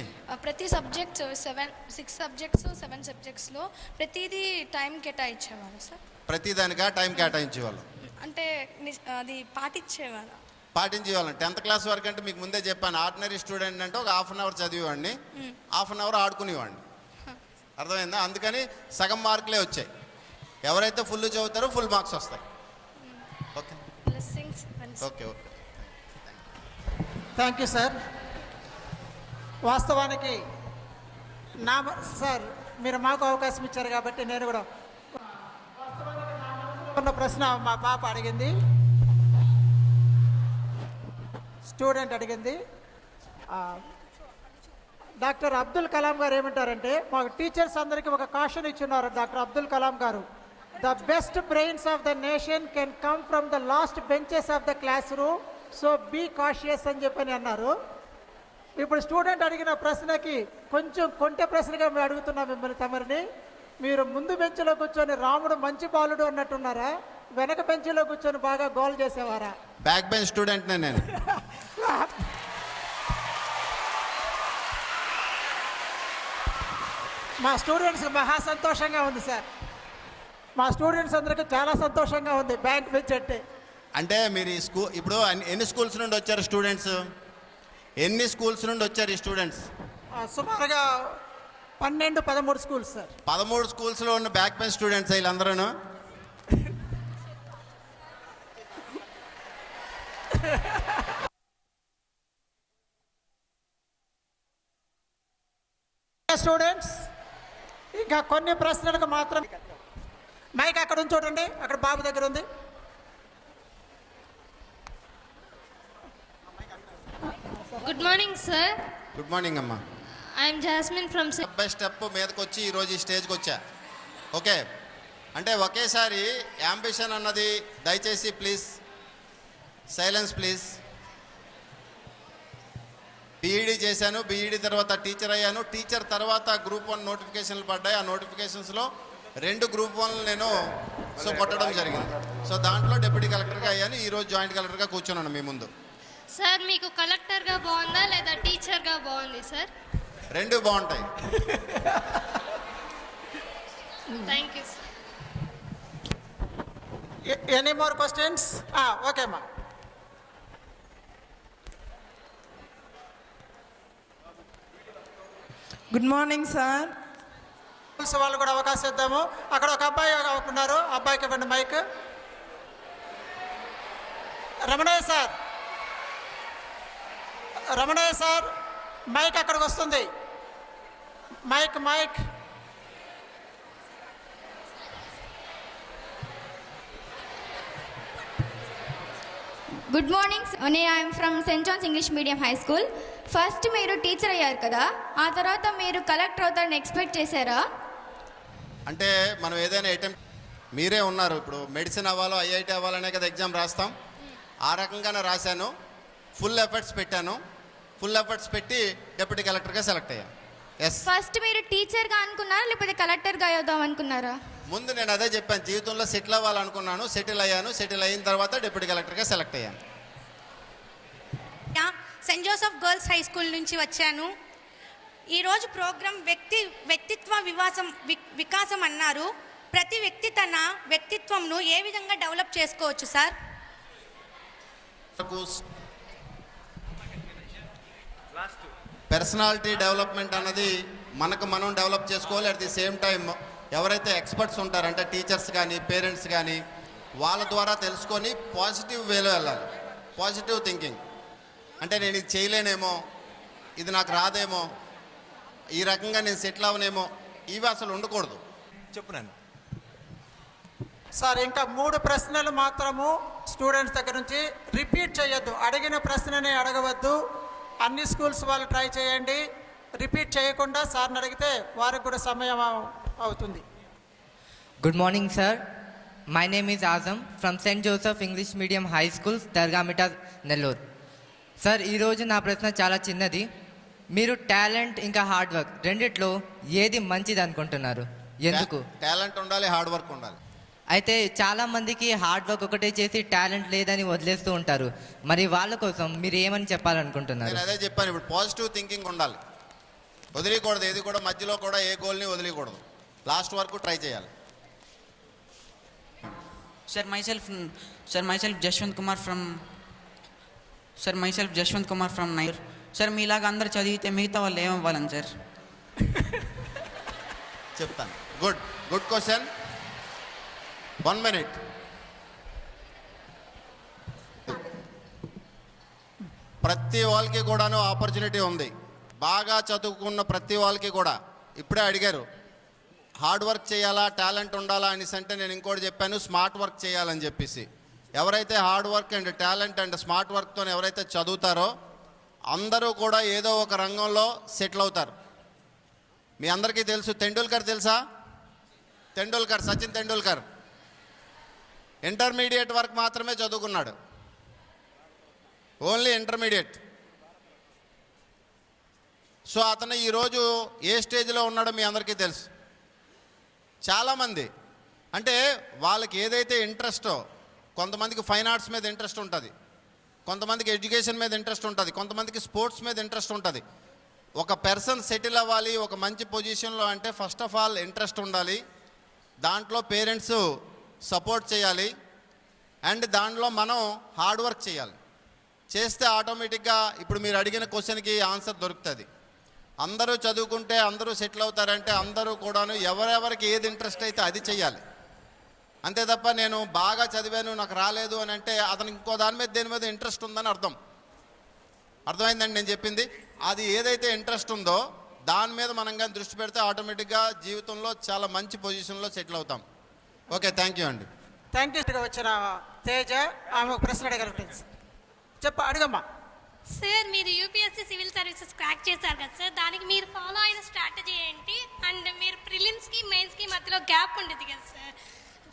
ప్రతి సబ్జెక్ట్ 6 సబ్జెక్ట్స్ 7 సబ్జెక్ట్స్లో ప్రతిదీ టైం కేటాయించేవారు సార్? ప్రతిదానిగా టైం కేటాయించేవాళ్ళు అంటే అది పాటించేవారు? పాటించేవాళ్ళం. 10th క్లాస్ వరకు అంటే మీకు ముందే చెప్పాను, ఆర్డినరీ స్టూడెంట్ అంటే ఒక 1/2 అవర్ చదివేవాడిని, 1/2 అవర్ ఆడుకునేవాడిని. అర్థమైందా? అందుకని సగం మార్కులే వచ్చాయి. ఎవరైతే ఫుల్ చదువుతారో ఫుల్ మార్క్స్ వస్తాయి. Okay, okay. Thank you sir. వాస్తవానికి సార్ మీరు మాకు అవకాశం ఇచ్చారు కాబట్టి నేను కూడా ఉన్న ప్రశ్న మా పాప అడిగింది, స్టూడెంట్ అడిగింది. డాక్టర్ అబ్దుల్ కలాం గారు ఏమంటారంటే, మాకు టీచర్స్ అందరికీ ఒక కాషన్ ఇచ్చున్నారు డాక్టర్ అబ్దుల్ కలాం గారు. The best brains of the nation can come from the last benches of the classroom, so be cautious అని చెప్పని అన్నారు. ఇప్పుడు స్టూడెంట్ అడిగిన ప్రశ్నకి కొంచెం కొంటె ప్రశ్నగా మేము అడుగుతున్నాం మిమ్మల్ని తమరిని. మీరు ముందు బెంచ్లో కూర్చొని రాముడు మంచి బాలుడు అన్నట్టున్నారా, వెనక బెంచ్లో కూర్చొని బాగా గోల్ చేసేవారా? బ్యాక్ బెంచ్ స్టూడెంట్నే నేను. మా స్టూడెంట్స్ మహా సంతోషంగా ఉంది సార్, మా స్టూడెంట్స్ అందరికీ చాలా సంతోషంగా ఉంది బ్యాంక్ బెంచ్ అంటే మీరు ఈ ఇప్పుడు ఎన్ని స్కూల్స్ నుండి వచ్చారు స్టూడెంట్స్? ఎన్ని స్కూల్స్ నుండి వచ్చారు ఈ స్టూడెంట్స్? సుమారుగా 12-13 స్కూల్స్ సార్. 13 స్కూల్స్లో ఉన్న బ్యాక్ బెంచ్ స్టూడెంట్స్ వీళ్ళందరూ. స్టూడెంట్స్ ఇంకా కొన్ని ప్రశ్నలకు మాత్రం మైక్ అక్కడ ఉంది చూడండి, అక్కడ బాబు దగ్గర ఉంది. Good morning sir. Good morning అమ్మా. I'm Jasmine from. Step by step మీదకి వచ్చి ఈరోజు ఈ స్టేజ్కి వచ్చా. ఓకే, అంటే ఒకేసారి యాంబిషన్ అన్నది, దయచేసి ప్లీజ్ సైలెన్స్ ప్లీజ్. బీఈడీ చేశాను, బీఈడీ తర్వాత టీచర్ అయ్యాను, టీచర్ తర్వాత గ్రూప్ 1 నోటిఫికేషన్లు పడ్డాయి. ఆ నోటిఫికేషన్స్లో 2 గ్రూప్ 1 నేను కొట్టడం జరిగింది. సో దాంట్లో డిప్యూటీ కలెక్టర్గా అయ్యాను. ఈరోజు జాయింట్ కలెక్టర్గా కూర్చున్నాను మీ ముందు. సార్ మీకు కలెక్టర్గా బాగుందా లేదా టీచర్గా బాగుంది సార్? 2 బాగుంటాయి. Thank you sir. Any more questions? Okay అమ్మా. Good morning sir. స్కూల్స్ వాళ్ళు కూడా అవకాశం ఇద్దాము. అక్కడ ఒక అబ్బాయి ఉన్నారు, అబ్బాయికి ఇవ్వండి mic. Ramanaiah sir, Ramanaiah sir, mic అక్కడికి వస్తుంది. Mic mic. Good morning. I'm from Saint John's English medium high school. First మీరు టీచర్ అయ్యారు కదా, ఆ తర్వాత మీరు కలెక్టర్ అవుతారని ఎక్స్పెక్ట్ చేశారా? అంటే మనం ఏదైనా అటెంప్ట్, మీరే ఉన్నారు ఇప్పుడు మెడిసిన్ అవ్వాలో ఐఐటి అవ్వాలనే కదా ఎగ్జామ్ రాస్తాం. ఆ రకంగానే రాశాను, ఫుల్ ఎఫర్ట్స్ పెట్టాను. ఫుల్ ఎఫర్ట్స్ పెట్టి డిప్యూటీ కలెక్టర్గా సెలెక్ట్ అయ్యాను. ఎస్. ఫస్ట్ మీరు టీచర్గా అనుకున్నారా లేకపోతే కలెక్టర్గా అవుదాం అనుకున్నారా? ముందు నేను అదే చెప్పాను, జీవితంలో సెటిల్ అవ్వాలనుకున్నాను, సెటిల్ అయ్యాను. సెటిల్ అయిన తర్వాత డిప్యూటీ కలెక్టర్గా సెలెక్ట్ అయ్యాను. Saint Joseph girls high school నుంచి వచ్చాను. ఈరోజు ప్రోగ్రాం వ్యక్తిత్వ వికాసం అన్నారు. ప్రతి వ్యక్తి తన వ్యక్తిత్వంను ఏ విధంగా డెవలప్ చేసుకోవచ్చు సార్? పర్సనాలిటీ డెవలప్మెంట్ అన్నది మనకు మనం డెవలప్ చేసుకోవాలి. అట్ ది సేమ్ టైం ఎవరైతే ఎక్స్పర్ట్స్ ఉంటారో అంటే టీచర్స్ కానీ పేరెంట్స్ కానీ వాళ్ళ ద్వారా తెలుసుకొని పాజిటివ్ వేలో వెళ్ళాలి. పాజిటివ్ థింకింగ్ అంటే నేను ఇది చేయలేనేమో, ఇది నాకు రాదేమో, ఈ రకంగా నేను సెటిల్ అవనేమో, ఇవి అసలు ఉండకూడదు. చెప్పున్నాను సార్ ఇంకా 3 ప్రశ్నలు మాత్రము స్టూడెంట్స్ దగ్గర నుంచి రిపీట్ చేయొద్దు. అడిగిన ప్రశ్ననే అడగవద్దు. అన్ని స్కూల్స్ వాళ్ళు ట్రై చేయండి. రిపీట్ చేయకుండా సార్ని అడిగితే వారికి కూడా సమయం అవుతుంది. Good morning, sir. My name is Azam from St. Joseph English Medium High School, Dargamita, Nellore. Sir ఈరోజు నా ప్రశ్న చాలా చిన్నది. మీరు టాలెంట్ ఇంకా హార్డ్ వర్క్ రెండిట్లో ఏది మంచిది అనుకుంటున్నారు? ఎందుకు? టాలెంట్ ఉండాలి, హార్డ్ వర్క్ ఉండాలి. అయితే చాలా మందికి హార్డ్ వర్క్ ఒకటే చేసి టాలెంట్ లేదని వదిలేస్తూ ఉంటారు. మరి వాళ్ళ కోసం మీరు ఏమని చెప్పాలనుకుంటున్నారు? నేను అదే చెప్పాను, ఇప్పుడు పాజిటివ్ థింకింగ్ ఉండాలి. వదిలేయకూడదు, ఏది కూడా మధ్యలో కూడా ఏ గోల్ని వదిలేయకూడదు. లాస్ట్ వరకు ట్రై చేయాలి. myself Jashwant Kumar from Nair. Sir మీలాగా అందరు చదివితే మిగతా వాళ్ళు ఏమవ్వాలని సార్? చెప్తాను. Good question. 1 minute. ప్రతి వాళ్ళకి కూడాను ఆపర్చునిటీ ఉంది. బాగా చదువుకున్న ప్రతి వాళ్ళకి కూడా ఇప్పుడే అడిగారు హార్డ్ వర్క్ చేయాలా టాలెంట్ ఉండాలా అనేసి. అంటే నేను ఇంకోటి చెప్పాను, స్మార్ట్ వర్క్ చేయాలని చెప్పేసి. ఎవరైతే hard work and talent and smart వర్క్తో ఎవరైతే చదువుతారో అందరూ కూడా ఏదో ఒక రంగంలో సెటిల్ అవుతారు. మీ అందరికీ తెలుసు, తెండూల్కర్ తెలుసా? సచిన్ తెండూల్కర్ ఇంటర్మీడియట్ వరకు మాత్రమే చదువుకున్నాడు. Only intermediate. సో అతను ఈరోజు ఏ స్టేజ్లో ఉన్నాడో మీ అందరికీ తెలుసు. చాలామంది అంటే వాళ్ళకి ఏదైతే ఇంట్రెస్టో, కొంతమందికి ఫైన్ ఆర్ట్స్ మీద ఇంట్రెస్ట్ ఉంటుంది, కొంతమందికి ఎడ్యుకేషన్ మీద ఇంట్రెస్ట్ ఉంటుంది, కొంతమందికి స్పోర్ట్స్ మీద ఇంట్రెస్ట్ ఉంటుంది. ఒక పర్సన్ సెటిల్ అవ్వాలి ఒక మంచి పొజిషన్లో అంటే ఫస్ట్ ఆఫ్ ఆల్ ఇంట్రెస్ట్ ఉండాలి, దాంట్లో పేరెంట్స్ సపోర్ట్ చేయాలి, అండ్ దాంట్లో మనం హార్డ్ వర్క్ చేయాలి. చేస్తే ఆటోమేటిక్గా ఇప్పుడు మీరు అడిగిన క్వశ్చన్కి ఆన్సర్ దొరుకుతుంది. అందరూ చదువుకుంటే అందరూ సెటిల్ అవుతారంటే అందరూ కూడాను ఎవరెవరికి ఏది ఇంట్రెస్ట్ అయితే అది చెయ్యాలి. అంతే తప్ప నేను బాగా చదివాను నాకు రాలేదు అని అంటే అతనికి ఇంకో దాని మీద దేని మీద ఇంట్రెస్ట్ ఉందని అర్థమైందండి నేను చెప్పింది. అది ఏదైతే ఇంట్రెస్ట్ ఉందో దాని మీద మనం కానీ దృష్టి పెడితే ఆటోమేటిక్గా జీవితంలో చాలా మంచి పొజిషన్లో సెటిల్ అవుతాం. ఓకే, థ్యాంక్ యూ అండి. Thank you. వచ్చిన తేజ ఆమె ఒక ప్రశ్న అడగలుగుతుంది. అడగమ్మా. సార్ మీరు యూపీఎస్సీ సివిల్ సర్వీసెస్ క్రాక్ చేశారు కదా సార్, దానికి మీరు ఫాలో అయిన స్ట్రాటజీ ఏంటి? అండ్ మీరు ప్రిలిమ్స్కి మెయిన్స్కి మధ్యలో గ్యాప్ ఉండేది కదా సార్,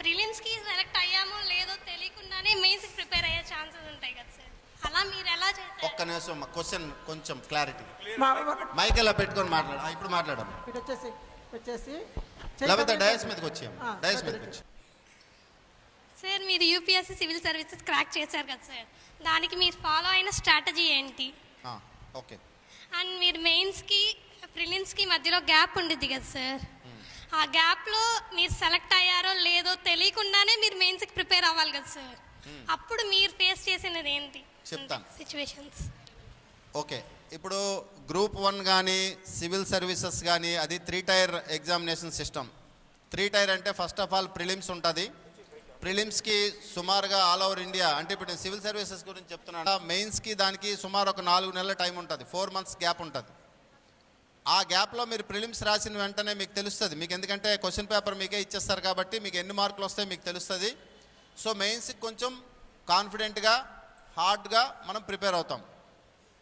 ప్రిలిమ్స్కి సెలెక్ట్ అయ్యామో లేదో తెలియకుండానే మెయిన్స్కి ప్రిపేర్ అయ్యే ఛాన్సెస్ ఉంటాయి కదా సార్, అలా మీరు ఎలా చేశారు? ఒక్క నిమిషం క్వశ్చన్ కొంచెం క్లారిటీ. మా- మైక్ ఎలా పెట్టుకొని మాట్లాడు. ఇప్పుడు మాట్లాడము. ఇటు వచ్చేసి లేకపోతే డయాస్ మీదకి వచ్చాము. డయాస్ మీదకి వచ్చి సార్ మీరు యూపీఎస్సీ సివిల్ సర్వీసెస్ క్రాక్ చేశారు కదా సార్, దానికి మీరు ఫాలో అయిన స్ట్రాటజీ ఏంటి? ఓకే. అండ్ మీరు మెయిన్స్కి ప్రిలిమ్స్కి మధ్యలో గ్యాప్ ఉండిద్ది కదా సార్, ఆ గ్యాప్లో మీరు సెలెక్ట్ అయ్యారో లేదో తెలియకుండానే మీరు మెయిన్స్కి ప్రిపేర్ అవ్వాలి కదా సార్, అప్పుడు మీరు ఫేస్ చేసినది ఏంటి చెప్తాను. సిచ్యువేషన్స్? ఓకే, ఇప్పుడు గ్రూప్ 1 కానీ సివిల్ సర్వీసెస్ కానీ అది 3 టైర్ ఎగ్జామినేషన్ సిస్టమ్. 3 టైర్ అంటే ఫస్ట్ ఆఫ్ ఆల్ ప్రిలిమ్స్ ఉంటుంది. ప్రిలిమ్స్కి సుమారుగా ఆల్ ఓవర్ ఇండియా, అంటే ఇప్పుడు నేను సివిల్ సర్వీసెస్ గురించి చెప్తున్నాను, మెయిన్స్కి దానికి సుమారు ఒక 4 నెలల టైం ఉంటుంది, 4 months గ్యాప్ ఉంటుంది. ఆ గ్యాప్లో మీరు ప్రిలిమ్స్ రాసిన వెంటనే మీకు తెలుస్తుంది, మీకు ఎందుకంటే క్వశ్చన్ పేపర్ మీకే ఇచ్చేస్తారు కాబట్టి మీకు ఎన్ని మార్కులు వస్తాయో మీకు తెలుస్తుంది. సో మెయిన్స్కి కొంచెం కాన్ఫిడెంట్గా హార్డ్గా మనం ప్రిపేర్ అవుతాం.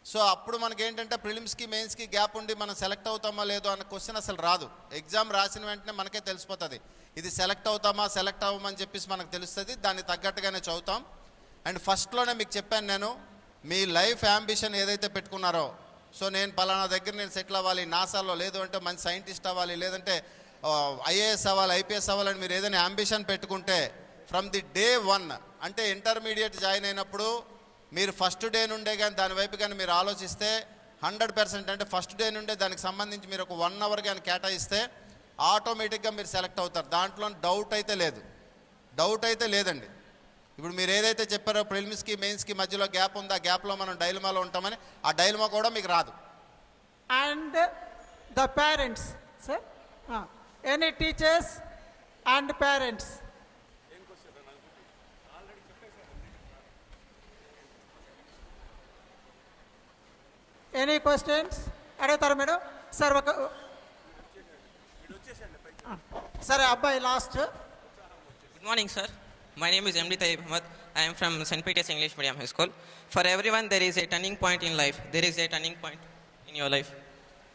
సో అప్పుడు మనకి ఏంటంటే ప్రిలిమ్స్కి మెయిన్స్కి గ్యాప్ ఉండి మనం సెలెక్ట్ అవుతామా లేదో అన్న క్వశ్చన్ అసలు రాదు. ఎగ్జామ్ రాసిన వెంటనే మనకే తెలిసిపోతుంది ఇది సెలెక్ట్ అవుతామా సెలెక్ట్ అవ్వమని చెప్పేసి మనకు తెలుస్తుంది. దానికి తగ్గట్టుగానే చదువుతాం. అండ్ ఫస్ట్లోనే మీకు చెప్పాను నేను, మీ లైఫ్ యాంబిషన్ ఏదైతే పెట్టుకున్నారో, సో నేను పలానా దగ్గర నేను సెటిల్ అవ్వాలి నాసాలో, లేదు అంటే మంచి సైంటిస్ట్ అవ్వాలి, లేదంటే ఐఏఎస్ అవ్వాలి, ఐపీఎస్ అవ్వాలని మీరు ఏదైనా యాంబిషన్ పెట్టుకుంటే ఫ్రమ్ ది డే 1 అంటే ఇంటర్మీడియట్ జాయిన్ అయినప్పుడు మీరు ఫస్ట్ డే నుండే కానీ దాని వైపు కానీ మీరు ఆలోచిస్తే 100% అంటే ఫస్ట్ డే నుండే దానికి సంబంధించి మీరు ఒక 1 hour కానీ కేటాయిస్తే ఆటోమేటిక్గా మీరు సెలెక్ట్ అవుతారు. దాంట్లో డౌట్ అయితే లేదండి. ఇప్పుడు మీరు ఏదైతే చెప్పారో ప్రిలిమ్స్కి మెయిన్స్కి మధ్యలో గ్యాప్ ఉందో ఆ గ్యాప్లో మనం డైలమాలో ఉంటామని, ఆ డైలమా కూడా మీకు రాదు. And the parents sir, any teachers and parents, any questions అడుగుతారు మేడం? సార్ సరే అబ్బాయి last. Good morning, sir. My name is MD Tayyib Ahmed. I am from St. Peter's English Medium High School. For everyone, there is a turning point in life. There is a turning point in your life.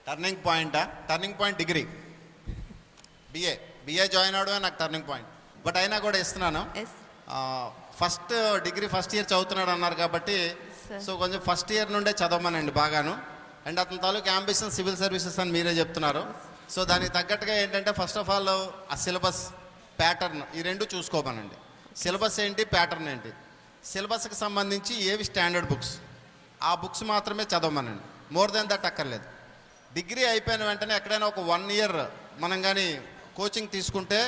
Turning point degree BA join అవడమే నాకు turning point. But అయినా కూడా ఇస్తున్నాను. First degree first year చదువుతున్నాడు అన్నారు కాబట్టి so కొంచెం first year నుండే చదవమనండి బాగాను. అండ్ అతని తాలూకు అంబిషన్ సివిల్ సర్వీసెస్ అని మీరే చెప్తున్నారు. సో దానికి తగ్గట్టుగా ఏంటంటే ఫస్ట్ ఆఫ్ ఆల్ ఆ సిలబస్ ప్యాటర్న్ ఈ రెండు చూసుకోమనండి. సిలబస్ ఏంటి, ప్యాటర్న్ ఏంటి. సిలబస్కి సంబంధించి ఏవి స్టాండర్డ్ బుక్స్, ఆ బుక్స్ మాత్రమే చదవమనండి. మోర్ దెన్ దట్ అక్కర్లేదు. డిగ్రీ అయిపోయిన వెంటనే ఎక్కడైనా ఒక 1 year మనం కానీ కోచింగ్ తీసుకుంటే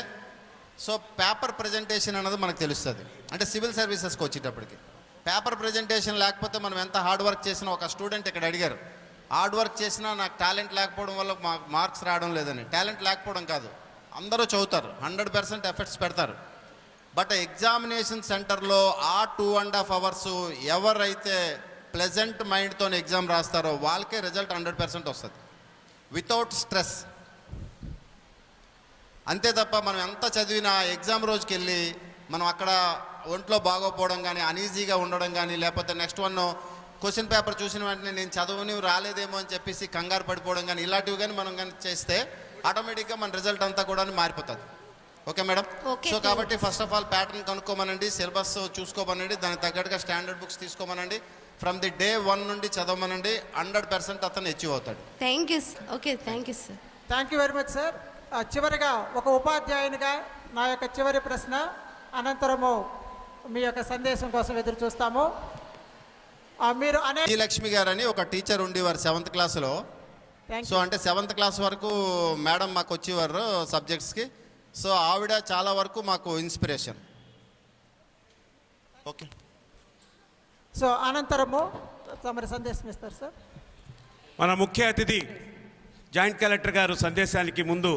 సో పేపర్ ప్రజెంటేషన్ అన్నది మనకు తెలుస్తుంది. అంటే సివిల్ సర్వీసెస్కి వచ్చేటప్పటికి పేపర్ ప్రజెంటేషన్ లేకపోతే మనం ఎంత హార్డ్ వర్క్ చేసినా, ఒక స్టూడెంట్ ఇక్కడ అడిగారు హార్డ్ వర్క్ చేసినా నాకు టాలెంట్ లేకపోవడం వల్ల మార్క్స్ రావడం లేదని. టాలెంట్ లేకపోవడం కాదు, అందరూ చదువుతారు, 100% ఎఫర్ట్స్ పెడతారు. బట్ ఎగ్జామినేషన్ సెంటర్లో ఆ 2.5 hours ఎవరైతే ప్లెజెంట్ మైండ్తో ఎగ్జామ్ రాస్తారో వాళ్ళకే రిజల్ట్ 100% వస్తుంది వితౌట్ స్ట్రెస్. అంతే తప్ప మనం ఎంత చదివినా ఎగ్జామ్ రోజుకి వెళ్ళి మనం అక్కడ ఒంట్లో బాగోపోవడం కానీ, అనీజీగా ఉండడం కానీ, లేకపోతే నెక్స్ట్ 1 క్వశ్చన్ పేపర్ చూసిన వెంటనే నేను చదువుని రాలేదేమో అని చెప్పేసి కంగారు పడిపోవడం కానీ, ఇలాంటివి కానీ మనం కానీ చేస్తే ఆటోమేటిక్గా మన రిజల్ట్ అంతా కూడా మారిపోతుంది. Okay madam? సో కాబట్టి ఫస్ట్ ఆఫ్ ఆల్ ప్యాటర్న్ కనుక్కోమనండి, సిలబస్ చూసుకోమనండి, దానికి తగ్గట్టుగా స్టాండర్డ్ బుక్స్ తీసుకోమనండి, ఫ్రమ్ ది డే 1 నుండి చదవమనండి. 100% అతను అచీవ్ అవుతాడు. Thank you. Okay, thank you sir. Thank you very much sir. చివరిగా ఒక ఉపాధ్యాయునిగా నా యొక్క చివరి ప్రశ్న, అనంతరము మీ యొక్క సందేశం కోసం ఎదురు చూస్తాము. మీరు లక్ష్మి గారు అని ఒక టీచర్ ఉండేవారు 7th క్లాస్లో. సో అంటే 7th క్లాస్ వరకు మేడం మాకు వచ్చేవారు సబ్జెక్ట్స్కి. సో ఆవిడ చాలా వరకు మాకు ఇన్స్పిరేషన్. ఓకే, సో అనంతరము తమరి సందేశం ఇస్తారు సార్. మన ముఖ్య అతిథి జాయింట్ కలెక్టర్ గారు సందేశానికి ముందు